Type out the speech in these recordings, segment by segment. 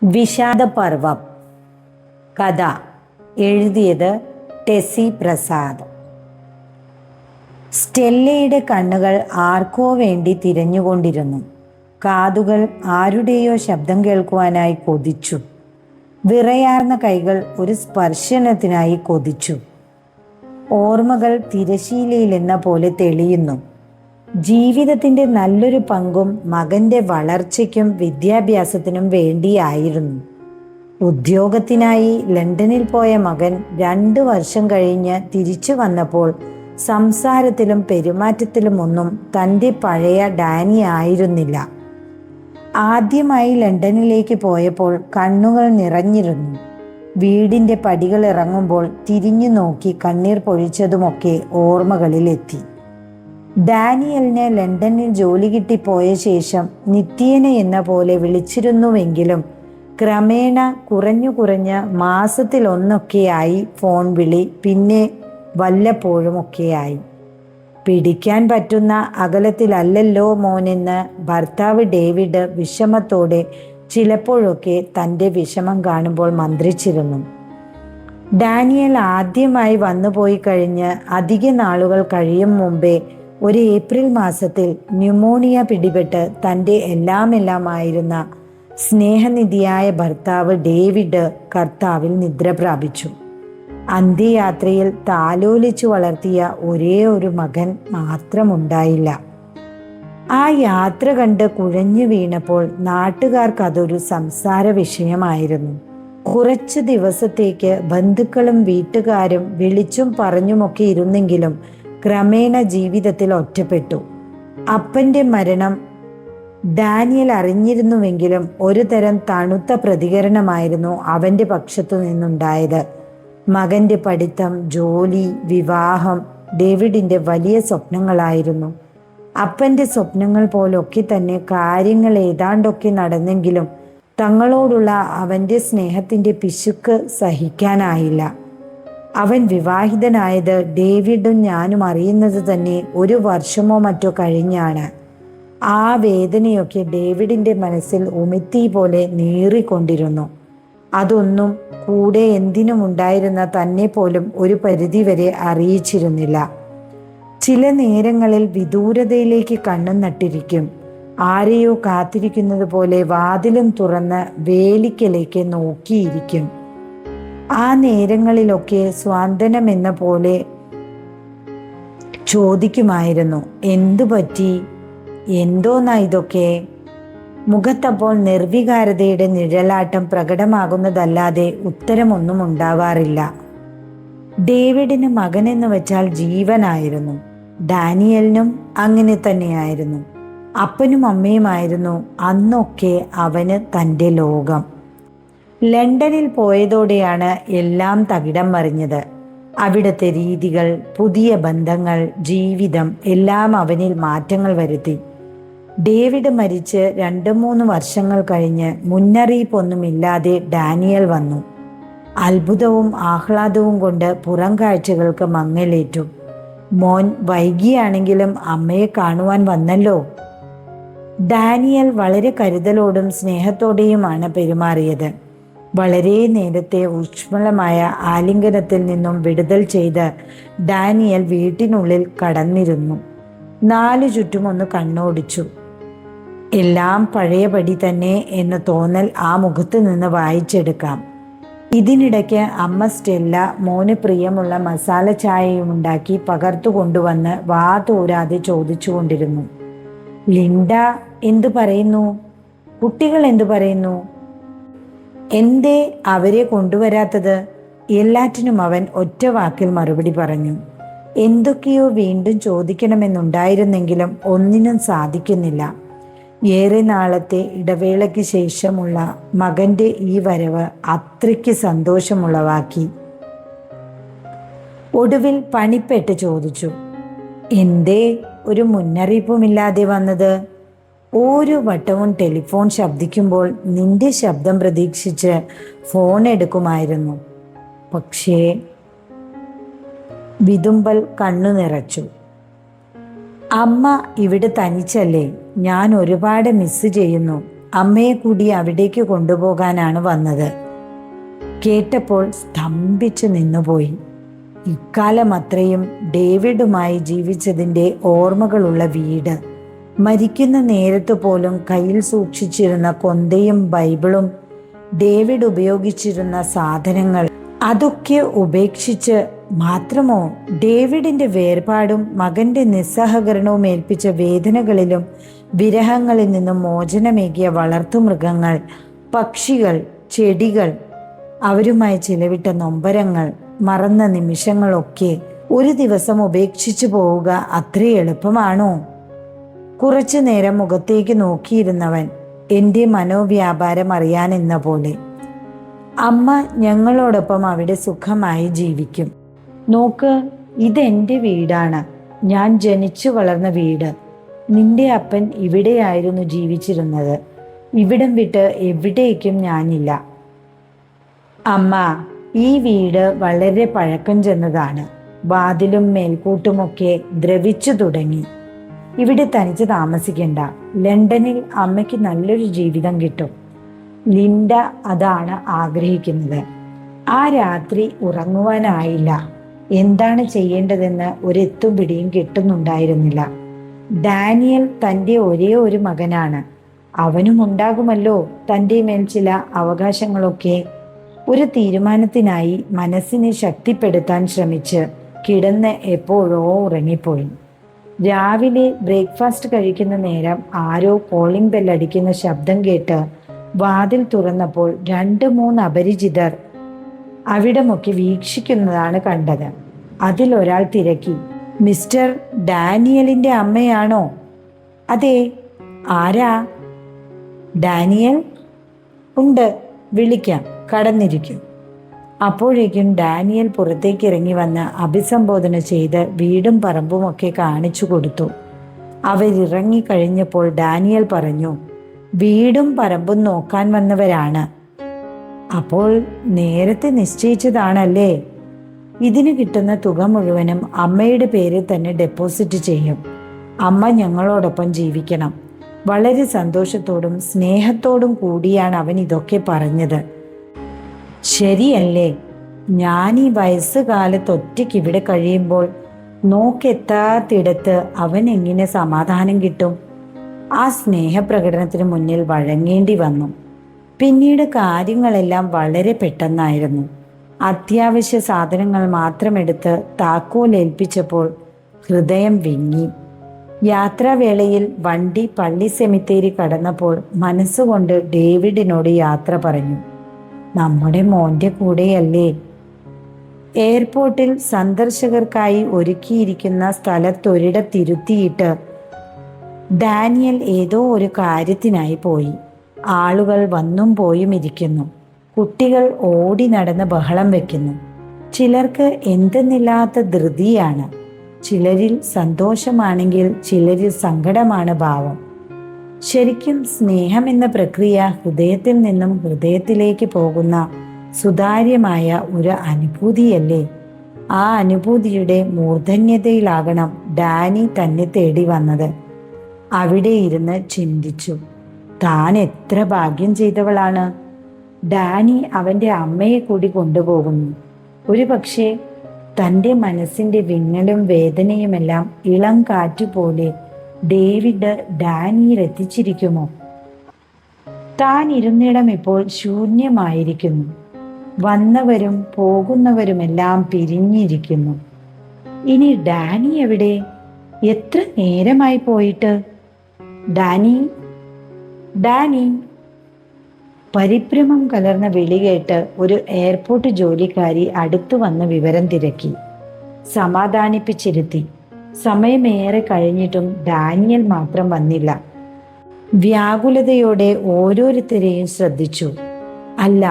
വിഷാദപർവം. കഥ എഴുതിയത് ടെസി പ്രസാദ്. സ്റ്റെല്ലയുടെ കണ്ണുകൾ ആർക്കോ വേണ്ടി തിരഞ്ഞുകൊണ്ടിരുന്നു. കാതുകൾ ആരുടെയോ ശബ്ദം കേൾക്കുവാനായി കൊതിച്ചു. വിറയാർന്ന കൈകൾ ഒരു സ്പർശനത്തിനായി കൊതിച്ചു. ഓർമ്മകൾ തിരശീലയിലെന്ന പോലെ തെളിയുന്നു. ജീവിതത്തിൻ്റെ നല്ലൊരു പങ്കും മകൻ്റെ വളർച്ചയ്ക്കും വിദ്യാഭ്യാസത്തിനും വേണ്ടിയായിരുന്നു. ഉദ്യോഗത്തിനായി ലണ്ടനിൽ പോയ മകൻ 2 വർഷം കഴിഞ്ഞ് തിരിച്ചു വന്നപ്പോൾ സംസാരത്തിലും പെരുമാറ്റത്തിലുമൊന്നും തൻ്റെ പഴയ ഡാനി ആയിരുന്നില്ല. ആദ്യമായി ലണ്ടനിലേക്ക് പോയപ്പോൾ കണ്ണുകൾ നിറഞ്ഞിരുന്നു. വീടിൻ്റെ പടികൾ ഇറങ്ങുമ്പോൾ തിരിഞ്ഞു നോക്കി കണ്ണീർ പൊഴിച്ചതുമൊക്കെ ഓർമ്മകളിലെത്തി. ഡാനിയലിന് ലണ്ടനിൽ ജോലി കിട്ടിപ്പോയ ശേഷം നിത്യേന എന്ന പോലെ വിളിച്ചിരുന്നുവെങ്കിലും ക്രമേണ കുറഞ്ഞു മാസത്തിലൊന്നൊക്കെയായി ഫോൺ വിളി, പിന്നെ വല്ലപ്പോഴുമൊക്കെയായി. പിടിക്കാൻ പറ്റുന്ന അകലത്തിലല്ലല്ലോ മോനെന്ന് ഭർത്താവ് ഡേവിഡ് വിഷമത്തോടെ ചിലപ്പോഴൊക്കെ തൻ്റെ വിഷമം കാണുമ്പോൾ മന്ത്രിച്ചിരുന്നു. ഡാനിയൽ ആദ്യമായി വന്നുപോയി കഴിഞ്ഞ് അധിക നാളുകൾ കഴിയും മുമ്പേ ഒരു ഏപ്രിൽ മാസത്തിൽ ന്യൂമോണിയ പിടിപെട്ട് തൻ്റെ എല്ലാമായിരുന്ന സ്നേഹനിധിയായ ഭർത്താവ് ഡേവിഡ് കർത്താവിൽ നിദ്ര പ്രാപിച്ചു. അന്ത്യയാത്രയിൽ താലോലിച്ചു വളർത്തിയ ഒരേ ഒരു മകൻ മാത്രമുണ്ടായില്ല. ആ യാത്ര കണ്ട് കുഴഞ്ഞു വീണപ്പോൾ നാട്ടുകാർക്ക് അതൊരു സംസാര വിഷയമായിരുന്നു. കുറച്ച് ദിവസത്തേക്ക് ബന്ധുക്കളും വീട്ടുകാരും വിളിച്ചും പറഞ്ഞുമൊക്കെ ഇരുന്നെങ്കിലും ക്രമേണ ജീവിതത്തിൽ ഒറ്റപ്പെട്ടു. അപ്പൻ്റെ മരണം ഡാനിയൽ അറിഞ്ഞിരുന്നുവെങ്കിലും ഒരു തരം തണുത്ത പ്രതികരണമായിരുന്നു അവൻ്റെ പക്ഷത്തു നിന്നുണ്ടായത്. മകൻ്റെ പഠിത്തം, ജോലി, വിവാഹം ഡേവിഡിൻ്റെ വലിയ സ്വപ്നങ്ങളായിരുന്നു. അപ്പൻ്റെ സ്വപ്നങ്ങൾ പോലൊക്കെ തന്നെ കാര്യങ്ങൾ ഏതാണ്ടൊക്കെ നടന്നെങ്കിലും തങ്ങളോടുള്ള അവൻ്റെ സ്നേഹത്തിൻ്റെ പിശുക്ക് സഹിക്കാനായില്ല. അവൻ വിവാഹിതനായത് ഡേവിഡും ഞാനും അറിയുന്നത് തന്നെ 1 വർഷമോ മറ്റോ കഴിഞ്ഞാണ്. ആ വേദനയൊക്കെ ഡേവിഡിൻ്റെ മനസ്സിൽ ഉമിത്തി പോലെ നീറിക്കൊണ്ടിരുന്നു. അതൊന്നും കൂടെ എന്തിനും ഉണ്ടായിരുന്ന തന്നെ പോലും ഒരു പരിധിവരെ അറിയിച്ചിരുന്നില്ല. ചില നേരങ്ങളിൽ വിദൂരതയിലേക്ക് കണ്ണും നട്ടിരിക്കും. ആരെയോ കാത്തിരിക്കുന്നത് പോലെ വാതിലും തുറന്ന് വേലിക്കലേക്ക് നോക്കിയിരിക്കും. ആ നേരങ്ങളിലൊക്കെ സ്വാന്തനം എന്ന പോലെ ചോദിക്കുമായിരുന്നു, എന്തു പറ്റി, എന്തോന്നാ ഇതൊക്കെ? മുഖത്തപ്പോൾ നിർവികാരതയുടെ നിഴലാട്ടം പ്രകടമാകുന്നതല്ലാതെ ഉത്തരമൊന്നും ഉണ്ടാവാറില്ല. ഡേവിഡിന് മകനെന്ന് വെച്ചാൽ ജീവനായിരുന്നു. ഡാനിയലിനും അങ്ങനെ തന്നെയായിരുന്നു. അപ്പനും അമ്മയുമായിരുന്നു അന്നൊക്കെ അവന് തൻ്റെ ലോകം. ലണ്ടനിൽ പോയതോടെയാണ് എല്ലാം തകിടം മറിഞ്ഞത്. അവിടുത്തെ രീതികൾ, പുതിയ ബന്ധങ്ങൾ, ജീവിതം എല്ലാം അവനിൽ മാറ്റങ്ങൾ വരുത്തി. ഡേവിഡ് മരിച്ച് 2-3 വർഷങ്ങൾ കഴിഞ്ഞ് മുന്നറിയിപ്പൊന്നുമില്ലാതെ ഡാനിയൽ വന്നു. അത്ഭുതവും ആഹ്ലാദവും കൊണ്ട് പുറം കാഴ്ചകൾക്ക് മങ്ങലേറ്റു. മോൻ വൈകിയാണെങ്കിലും അമ്മയെ കാണുവാൻ വന്നല്ലോ. ഡാനിയൽ വളരെ കരുതലോടും സ്നേഹത്തോടെയുമാണ് പെരുമാറിയത്. വളരെ നേരത്തെ ഊഷ്മളമായ ആലിംഗനത്തിൽ നിന്നും വിടുതൽ ചെയ്ത് ഡാനിയൽ വീട്ടിനുള്ളിൽ കടന്നിരുന്നു. 4 ചുറ്റും ഒന്ന് കണ്ണോടിച്ചു. എല്ലാം പഴയപടി തന്നെ എന്ന തോന്നൽ ആ മുഖത്ത് നിന്ന് വായിച്ചെടുക്കാം. ഇതിനിടയ്ക്ക് അമ്മ സ്റ്റെല്ല മോന് പ്രിയമുള്ള മസാല ചായയുമുണ്ടാക്കി പകർത്തു കൊണ്ടുവന്ന് വാ തോരാതെ ചോദിച്ചുകൊണ്ടിരുന്നു. ലിൻഡ എന്തു പറയുന്നു? കുട്ടികൾ എന്തു പറയുന്നു? എന്തേ അവരെ കൊണ്ടുവരാത്തത്? എല്ലാറ്റിനും അവൻ ഒറ്റ വാക്കിൽ മറുപടി പറഞ്ഞു. എന്തൊക്കെയോ വീണ്ടും ചോദിക്കണമെന്നുണ്ടായിരുന്നെങ്കിലും ഒന്നിനും സാധിക്കുന്നില്ല. ഏറെ നാളത്തെ ഇടവേളയ്ക്ക് ശേഷമുള്ള മകൻ്റെ ഈ വരവ് അത്രയ്ക്ക് സന്തോഷമുളവാക്കി. ഒടുവിൽ പണിപ്പെട്ട് ചോദിച്ചു, എന്തേ ഒരു മുന്നറിയിപ്പുമില്ലാതെ വന്നത്? ഓരോ വട്ടവും ടെലിഫോൺ ശബ്ദിക്കുമ്പോൾ നിന്റെ ശബ്ദം പ്രതീക്ഷിച്ച് ഫോൺ എടുക്കുമായിരുന്നു. പക്ഷേ വിതുമ്പൽ കണ്ണു നിറച്ചു. അമ്മ ഇവിടെ തനിച്ചല്ലേ? ഞാൻ ഒരുപാട് മിസ് ചെയ്യുന്നു. അമ്മയെ കൂടി അവിടേക്ക് കൊണ്ടുപോകാനാണ് വന്നത്. കേട്ടപ്പോൾ സ്തംഭിച്ചു നിന്നുപോയി. ഇക്കാലം അത്രയും ഡേവിഡുമായി ജീവിച്ചതിൻ്റെ ഓർമ്മകളുള്ള വീട്, മരിക്കുന്ന നേരത്ത് പോലും കയ്യിൽ സൂക്ഷിച്ചിരുന്ന കൊന്തയും ബൈബിളും, ഡേവിഡ് ഉപയോഗിച്ചിരുന്ന സാധനങ്ങൾ, അതൊക്കെ ഉപേക്ഷിച്ച് മാത്രമോ ഡേവിഡിന്റെ വേർപാടും മകന്റെ നിസ്സഹകരണവും ഏൽപ്പിച്ച വേദനകളിലും വിരഹങ്ങളിൽ നിന്നും മോചനമേകിയ വളർത്തുമൃഗങ്ങൾ, പക്ഷികൾ, ചെടികൾ, അവരുമായി ചിലവിട്ട നൊമ്പരങ്ങൾ, മറന്ന നിമിഷങ്ങളൊക്കെ ഒരു ദിവസം ഉപേക്ഷിച്ചു പോവുക അത്ര എളുപ്പമാണോ? കുറച്ചു നേരം മുഖത്തേക്ക് നോക്കിയിരുന്നവൻ എൻ്റെ മനോവ്യാപാരം അറിയാനെന്ന പോലെ, അമ്മ ഞങ്ങളോടൊപ്പം അവിടെ സുഖമായി ജീവിക്കും. നോക്ക്, ഇതെൻ്റെ വീടാണ്, ഞാൻ ജനിച്ചു വളർന്ന വീട്. നിന്റെ അപ്പൻ ഇവിടെയായിരുന്നു ജീവിച്ചിരുന്നത്. ഇവിടം വിട്ട് എവിടേക്കും ഞാനില്ല. അമ്മ, ഈ വീട് വളരെ പഴക്കം ചെന്നതാണ്. വാതിലും മേൽക്കൂട്ടുമൊക്കെ ദ്രവിച്ചു തുടങ്ങി. ഇവിടെ തനിച്ച് താമസിക്കണ്ട. ലണ്ടനിൽ അമ്മയ്ക്ക് നല്ലൊരു ജീവിതം കിട്ടും. ലിൻഡ അതാണ് ആഗ്രഹിക്കുന്നത്. ആ രാത്രി ഉറങ്ങുവാനായില്ല. എന്താണ് ചെയ്യേണ്ടതെന്ന് ഒരെത്തും പിടിയും കിട്ടുന്നുണ്ടായിരുന്നില്ല. ഡാനിയൽ തൻ്റെ ഒരേ ഒരു മകനാണ്. അവനും ഉണ്ടാകുമല്ലോ തൻ്റെ മേൽ ചില അവകാശങ്ങളൊക്കെ. ഒരു തീരുമാനത്തിനായി മനസ്സിനെ ശക്തിപ്പെടുത്താൻ ശ്രമിച്ച് കിടന്ന് എപ്പോഴോ ഉറങ്ങിപ്പോയി. രാവിലെ ബ്രേക്ക്ഫാസ്റ്റ് കഴിക്കുന്ന നേരം ആരോ കോളിംഗ് ബെൽ അടിക്കുന്ന ശബ്ദം കേട്ട് വാതിൽ തുറന്നപ്പോൾ 2-3 അപരിചിതർ അവിടമൊക്കെ വീക്ഷിക്കുന്നതാണ് കണ്ടത്. അതിലൊരാൾ തിരക്കി, മിസ്റ്റർ ഡാനിയലിന്റെ അമ്മയാണോ? അതെ. ആരാ? ഡാനിയൽ? ഉണ്ട്, വിളിക്കാം, കടന്നിരിക്കും. അപ്പോഴേക്കും ഡാനിയൽ പുറത്തേക്ക് ഇറങ്ങി വന്ന് അഭിസംബോധന ചെയ്ത് വീടും പറമ്പുമൊക്കെ കാണിച്ചു കൊടുത്തു. അവരിറങ്ങിക്കഴിഞ്ഞപ്പോൾ ഡാനിയൽ പറഞ്ഞു, വീടും പറമ്പും നോക്കാൻ വന്നവരാണ്. അപ്പോൾ നേരത്തെ നിശ്ചയിച്ചതാണല്ലേ? ഇതിന് കിട്ടുന്ന തുക മുഴുവനും അമ്മയുടെ പേരിൽ തന്നെ ഡെപ്പോസിറ്റ് ചെയ്യും. അമ്മ ഞങ്ങളോടൊപ്പം ജീവിക്കണം. വളരെ സന്തോഷത്തോടും സ്നേഹത്തോടും കൂടിയാണ് അവൻ ഇതൊക്കെ പറഞ്ഞത്. ശരിയല്ലേ? ഞാൻ ഈ വയസ്സുകാലത്ത് ഒറ്റയ്ക്ക് ഇവിടെ കഴിയുമ്പോൾ നോക്കെത്താത്തിടത്ത് അവൻ എങ്ങനെ സമാധാനം കിട്ടും? ആ സ്നേഹപ്രകടനത്തിന് മുന്നിൽ വഴങ്ങേണ്ടി വന്നു. പിന്നീട് കാര്യങ്ങളെല്ലാം വളരെ പെട്ടെന്നായിരുന്നു. അത്യാവശ്യ സാധനങ്ങൾ മാത്രമെടുത്ത് താക്കോൽ ഏൽപ്പിച്ചപ്പോൾ ഹൃദയം വിങ്ങി. യാത്രാവേളയിൽ വണ്ടി പള്ളി സെമിത്തേരി കടന്നപ്പോൾ മനസ്സുകൊണ്ട് ഡേവിഡിനോട് യാത്ര പറഞ്ഞു. നമ്മുടെ മോന്റെ കൂടെയല്ലേ? എയർപോർട്ടിൽ സന്ദർശകർക്കായി ഒരുക്കിയിരിക്കുന്ന സ്ഥലത്തൊരിടത്തിരുത്തിയിട്ട് ഡാനിയൽ ഏതോ ഒരു കാര്യത്തിനായി പോയി. ആളുകൾ വന്നും പോയും ഇരിക്കുന്നു. കുട്ടികൾ ഓടി നടന്ന് ബഹളം വെക്കുന്നു. ചിലർക്ക് എന്തെന്നില്ലാത്ത ധൃതിയാണ്. ചിലരിൽ സന്തോഷമാണെങ്കിൽ ചിലരിൽ സങ്കടമാണ് ഭാവം. ശരിക്കും സ്നേഹം എന്ന പ്രക്രിയ ഹൃദയത്തിൽ നിന്നും ഹൃദയത്തിലേക്ക് പോകുന്ന സുതാര്യമായ ഒരു അനുഭൂതിയല്ലേ? ആ അനുഭൂതിയുടെ മൂർധന്യതയിലാകണം ഡാനി തന്നെ തേടി വന്നത്. അവിടെ ഇരുന്ന് ചിന്തിച്ചു, താൻ എത്ര ഭാഗ്യം ചെയ്തവളാണ്. ഡാനി അവൻ്റെ അമ്മയെ കൂടി കൊണ്ടുപോകുന്നു. ഒരു പക്ഷേ തൻ്റെ മനസ്സിൻ്റെ വിങ്ങലും വേദനയുമെല്ലാം ഇളം കാറ്റുപോലെ ഡേവിഡ് ഡാനിയിൽ എത്തിച്ചിരിക്കുമോ? താൻ ഇരുന്നിടം ഇപ്പോൾ ശൂന്യമായിരിക്കുന്നു. വന്നവരും പോകുന്നവരുമെല്ലാം പിരിഞ്ഞിരിക്കുന്നു. ഇനി ഡാനി എവിടെ? എത്ര നേരമായി പോയിട്ട്? Dani, Dani! പരിഭ്രമം കലർന്ന വിളി കേട്ട് ഒരു എയർപോർട്ട് ജോലിക്കാരി അടുത്തു വന്ന് വിവരം തിരക്കി. സമാധാനിപ്പിച്ചിരുത്തി. സമയമേറെ കഴിഞ്ഞിട്ടും ഡാനിയൽ മാത്രം വന്നില്ല. വ്യാകുലതയോടെ ഓരോരുത്തരെയും ശ്രദ്ധിച്ചു. അല്ല,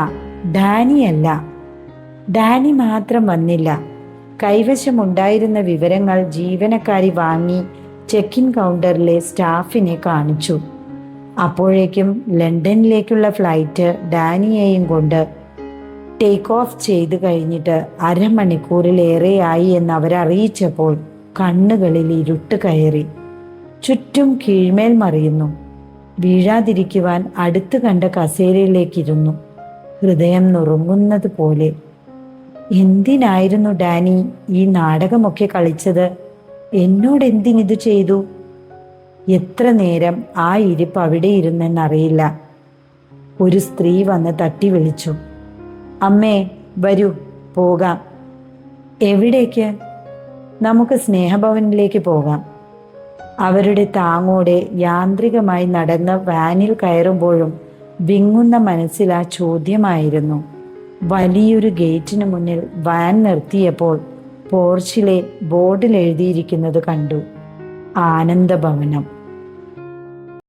ഡാനിയല്ല. ഡാനി മാത്രം വന്നില്ല. കൈവശമുണ്ടായിരുന്ന വിവരങ്ങൾ ജീവനക്കാരി വാങ്ങി ചെക്ക് ഇൻ കൗണ്ടറിലെ സ്റ്റാഫിനെ കാണിച്ചു. അപ്പോഴേക്കും ലണ്ടനിലേക്കുള്ള ഫ്ലൈറ്റ് ഡാനിയെയും കൊണ്ട് ടേക്ക് ഓഫ് ചെയ്ത് കഴിഞ്ഞിട്ട് അരമണിക്കൂറിലേറെയായി എന്ന് അവരറിയിച്ചപ്പോൾ കണ്ണുകളിൽ ഇരുട്ട് കയറി. ചുറ്റും കീഴ്മേൽ മറിയുന്നു. വീഴാതിരിക്കുവാൻ അടുത്ത് കണ്ട കസേരയിലേക്കിരുന്നു. ഹൃദയം നുറുങ്ങുന്നത് പോലെ. എന്തിനായിരുന്നു ഡാനി ഈ നാടകമൊക്കെ കളിച്ചത്? എന്നോട് എന്തിനിത് ചെയ്തു? എത്ര നേരം ആ ഇരിപ്പ് അവിടെ ഇരുന്നെന്നറിയില്ല. ഒരു സ്ത്രീ വന്ന് തട്ടി വിളിച്ചു. അമ്മേ, വരൂ, പോകാം. എവിടേക്ക്? നമുക്ക് സ്നേഹഭവനിലേക്ക് പോകാം. അവരുടെ താങ്ങോടെ യാന്ത്രികമായി നടന്ന് വാനിൽ കയറുമ്പോഴും വിങ്ങുന്ന മനസ്സിൽ ആ ചോദ്യമായിരുന്നു. വലിയൊരു ഗേറ്റിന് മുന്നിൽ വാൻ നിർത്തിയപ്പോൾ പോർച്ചിലെ ബോർഡിൽ എഴുതിയിരിക്കുന്നത് കണ്ടു. ആനന്ദഭവനം.